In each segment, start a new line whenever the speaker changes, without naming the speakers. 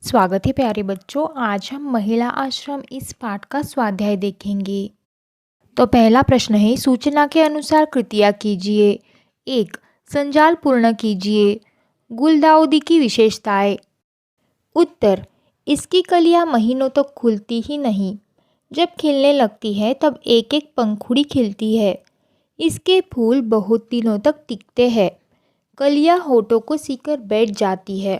स्वागत है प्यारे बच्चों। आज हम महिला आश्रम इस पाठ का स्वाध्याय देखेंगे। तो पहला प्रश्न है, सूचना के अनुसार कृतियाँ कीजिए। 1. संजाल पूर्ण कीजिए। गुलदाउदी की विशेषताएं। उत्तर, इसकी कलियां महीनों तक खुलती ही नहीं। जब खिलने लगती है तब एक एक पंखुड़ी खिलती है। इसके फूल बहुत दिनों तक टिकते हैं। कलियां होठों को सीकर बैठ जाती है।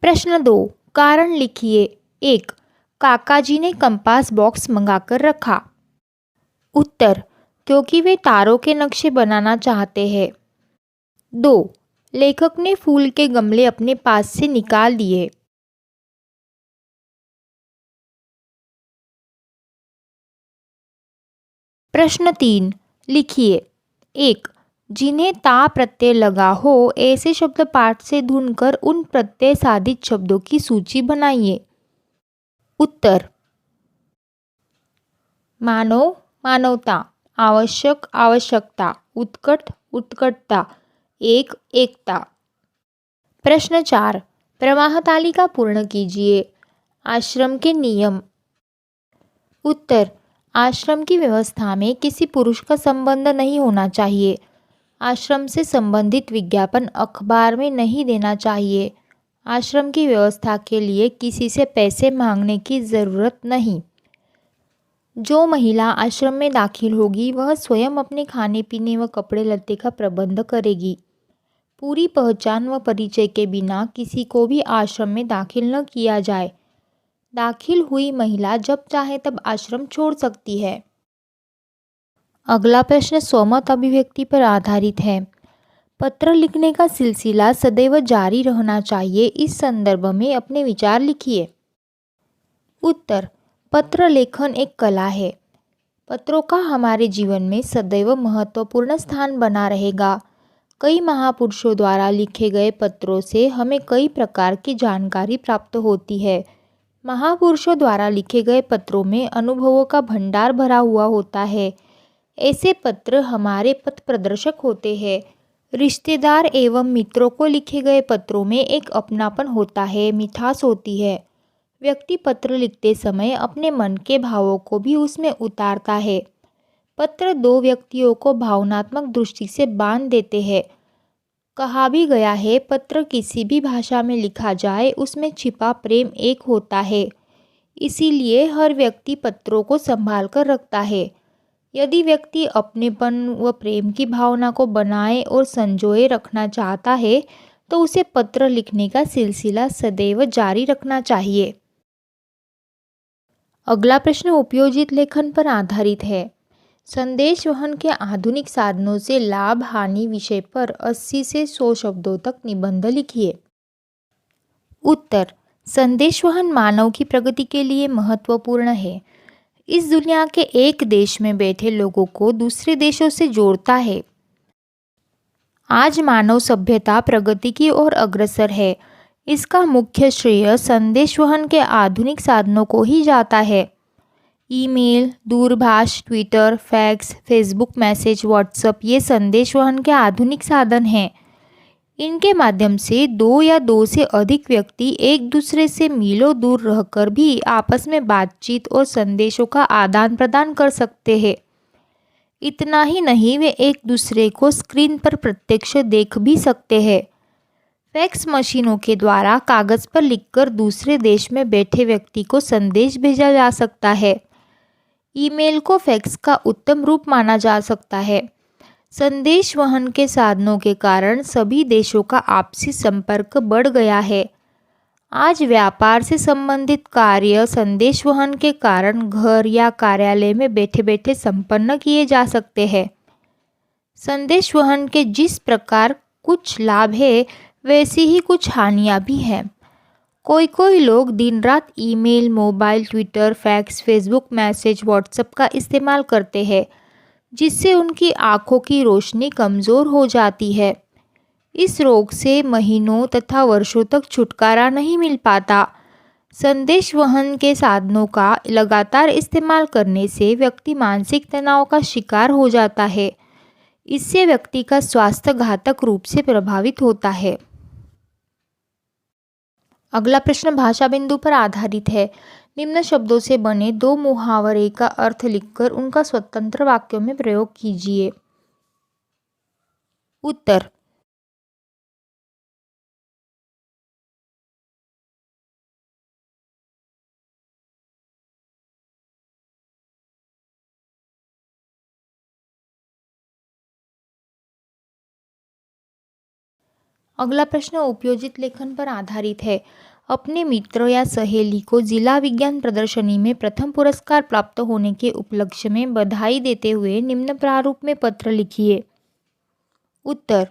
प्रश्न 2, कारण लिखिए। 1. काका जी ने कंपास बॉक्स मंगाकर रखा। उत्तर, क्योंकि वे तारों के नक्शे बनाना चाहते हैं। 2. लेखक ने फूल के गमले अपने पास से निकाल दिए। प्रश्न 3, लिखिए। 1. जिन्हें ता प्रत्यय लगा हो ऐसे शब्द पाठ से ढूंढकर उन प्रत्यय साधित शब्दों की सूची बनाइए। उत्तर, मानव मानवता, आवश्यक आवश्यकता, उत्कट उत्कटता, एक एकता। प्रश्न 4, प्रवाह तालिका पूर्ण कीजिए। आश्रम के नियम। उत्तर, आश्रम की व्यवस्था में किसी पुरुष का संबंध नहीं होना चाहिए। आश्रम से संबंधित विज्ञापन अखबार में नहीं देना चाहिए। आश्रम की व्यवस्था के लिए किसी से पैसे मांगने की ज़रूरत नहीं। जो महिला आश्रम में दाखिल होगी वह स्वयं अपने खाने पीने व कपड़े लत्ते का प्रबंध करेगी। पूरी पहचान व परिचय के बिना किसी को भी आश्रम में दाखिल न किया जाए। दाखिल हुई महिला जब चाहे तब आश्रम छोड़ सकती है। अगला प्रश्न स्वमत अभिव्यक्ति पर आधारित है। पत्र लिखने का सिलसिला सदैव जारी रहना चाहिए। इस संदर्भ में अपने विचार लिखिए। उत्तर, पत्र लेखन एक कला है। पत्रों का हमारे जीवन में सदैव महत्वपूर्ण स्थान बना रहेगा। कई महापुरुषों द्वारा लिखे गए पत्रों से हमें कई प्रकार की जानकारी प्राप्त होती है। महापुरुषों द्वारा लिखे गए पत्रों में अनुभवों का भंडार भरा हुआ होता है। ऐसे पत्र हमारे पथ प्रदर्शक होते हैं। रिश्तेदार एवं मित्रों को लिखे गए पत्रों में एक अपनापन होता है, मिठास होती है। व्यक्ति पत्र लिखते समय अपने मन के भावों को भी उसमें उतारता है। पत्र दो व्यक्तियों को भावनात्मक दृष्टि से बांध देते हैं। कहा भी गया है, पत्र किसी भी भाषा में लिखा जाए उसमें छिपा प्रेम एक होता है। इसीलिए हर व्यक्ति पत्रों को संभाल कर रखता है। यदि व्यक्ति अपनेपन व प्रेम की भावना को बनाए और संजोए रखना चाहता है तो उसे पत्र लिखने का सिलसिला सदैव जारी रखना चाहिए। अगला प्रश्न उपयोजित लेखन पर आधारित है। संदेश वहन के आधुनिक साधनों से लाभ हानि विषय पर 80 से 100 शब्दों तक निबंध लिखिए। उत्तर, संदेश वहन मानव की प्रगति के लिए महत्वपूर्ण है। इस दुनिया के एक देश में बैठे लोगों को दूसरे देशों से जोड़ता है। आज मानव सभ्यता प्रगति की ओर अग्रसर है। इसका मुख्य श्रेय संदेश वहन के आधुनिक साधनों को ही जाता है। ईमेल, दूरभाष, Twitter, fax, Facebook message, WhatsApp ये संदेश वहन के आधुनिक साधन हैं। इनके माध्यम से दो या दो से अधिक व्यक्ति एक दूसरे से मीलों दूर रहकर भी आपस में बातचीत और संदेशों का आदान प्रदान कर सकते हैं। इतना ही नहीं, वे एक दूसरे को स्क्रीन पर प्रत्यक्ष देख भी सकते हैं। फैक्स मशीनों के द्वारा कागज़ पर लिखकर दूसरे देश में बैठे व्यक्ति को संदेश भेजा जा सकता है। ईमेल को फैक्स का उत्तम रूप माना जा सकता है। संदेश वहन के साधनों के कारण सभी देशों का आपसी संपर्क बढ़ गया है। आज व्यापार से संबंधित कार्य संदेश वहन के कारण घर या कार्यालय में बैठे बैठे संपन्न किए जा सकते हैं। संदेश वहन के जिस प्रकार कुछ लाभ है वैसी ही कुछ हानियां भी हैं। कोई लोग दिन रात email, mobile, Twitter, fax, Facebook message, WhatsApp का इस्तेमाल करते हैं, जिससे उनकी आँखों की रोशनी कमज़ोर हो जाती है। इस रोग से महीनों तथा वर्षों तक छुटकारा नहीं मिल पाता। संदेश वहन के साधनों का लगातार इस्तेमाल करने से व्यक्ति मानसिक तनाव का शिकार हो जाता है। इससे व्यक्ति का स्वास्थ्य घातक रूप से प्रभावित होता है। अगला प्रश्न भाषा बिंदु पर आधारित है। निम्न शब्दों से बने दो मुहावरे का अर्थ लिखकर उनका स्वतंत्र वाक्यों में प्रयोग कीजिए। उत्तर। अगला प्रश्न उपयोजित लेखन पर आधारित है। अपने मित्र या सहेली को जिला विज्ञान प्रदर्शनी में प्रथम पुरस्कार प्राप्त होने के उपलक्ष्य में बधाई देते हुए निम्न प्रारूप में पत्र लिखिए। उत्तर।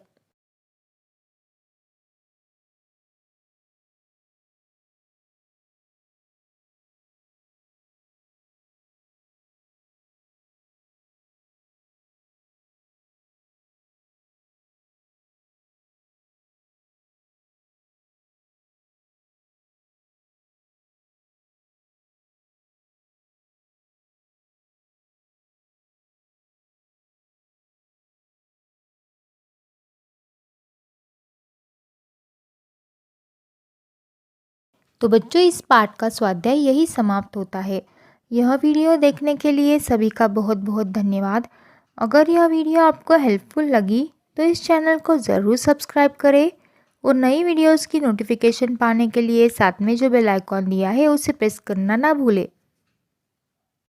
तो बच्चों, इस पाठ का स्वाध्याय यही समाप्त होता है। यह वीडियो देखने के लिए सभी का बहुत बहुत धन्यवाद। अगर यह वीडियो आपको हेल्पफुल लगी तो इस चैनल को ज़रूर सब्सक्राइब करें और नई वीडियोस की नोटिफिकेशन पाने के लिए साथ में जो बेल आइकॉन दिया है उसे प्रेस करना ना भूलें।